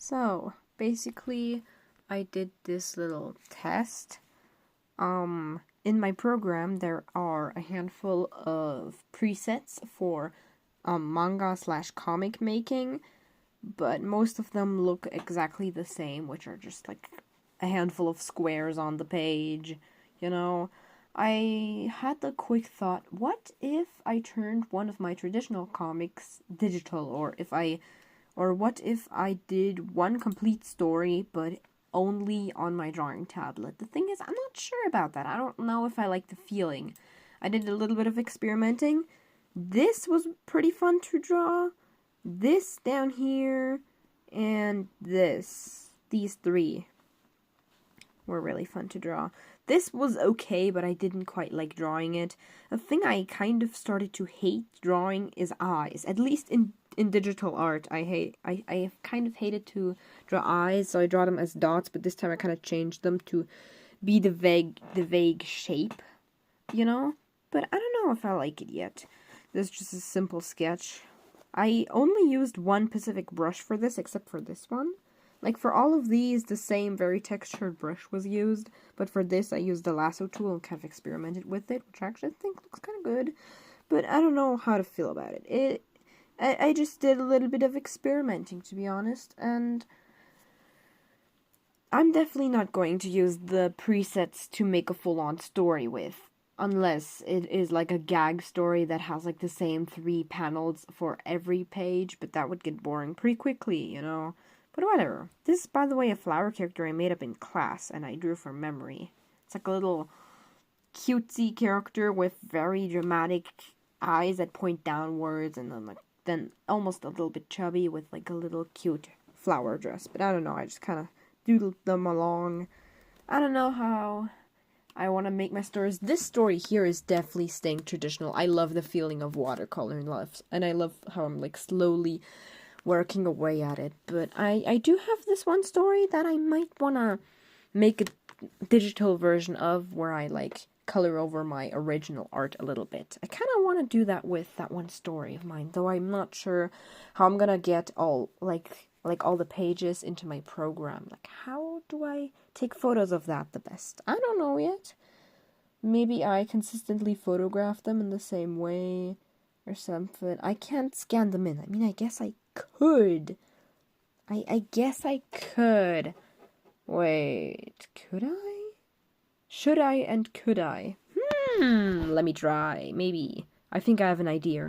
So, basically, I did this little test. In my program, there are a handful of presets for manga/comic making, but most of them look exactly the same, which are just like a handful of squares on the page, you know. I had the quick thought, what if I turned one of my traditional comics digital, or what if I did one complete story, but only on my drawing tablet? The thing is, I'm not sure about that. I don't know if I like the feeling. I did a little bit of experimenting. This was pretty fun to draw. This down here, and this. These three were really fun to draw. This was okay, but I didn't quite like drawing it. The thing I kind of started to hate drawing is eyes. At least in digital art, I have kind of hated to draw eyes, so I draw them as dots, but this time I kind of changed them to be the vague shape, you know? But I don't know if I like it yet. This is just a simple sketch. I only used one Pacific brush for this, except for this one. Like, for all of these, the same very textured brush was used, but for this, I used the lasso tool and kind of experimented with it, which I actually think looks kind of good, but I don't know how to feel about it. I just did a little bit of experimenting, to be honest, and I'm definitely not going to use the presets to make a full-on story with, unless it is like a gag story that has like the same 3 panels for every page, but that would get boring pretty quickly, you know? But whatever. This is, by the way, a flower character I made up in class, and I drew from memory. It's like a little cutesy character with very dramatic eyes that point downwards, and then almost a little bit chubby with like a little cute flower dress. But I don't know, I just kind of doodled them along. I don't know how I want to make my stories. This story here is definitely staying traditional. I love the feeling of watercolor and I love how I'm like slowly working away at it, but I do have this one story that I might want to make a digital version of, where I like color over my original art a little bit. I kind of want to do that with that one story of mine, though I'm not sure how I'm gonna get all like all the pages into my program. Like, how do I take photos of that the best? I don't know yet. Maybe I consistently photograph them in the same way or something. I can't scan them in. I mean, I guess I could. I guess I could. Wait, could I? Should I and could I? Let me try. Maybe. I think I have an idea.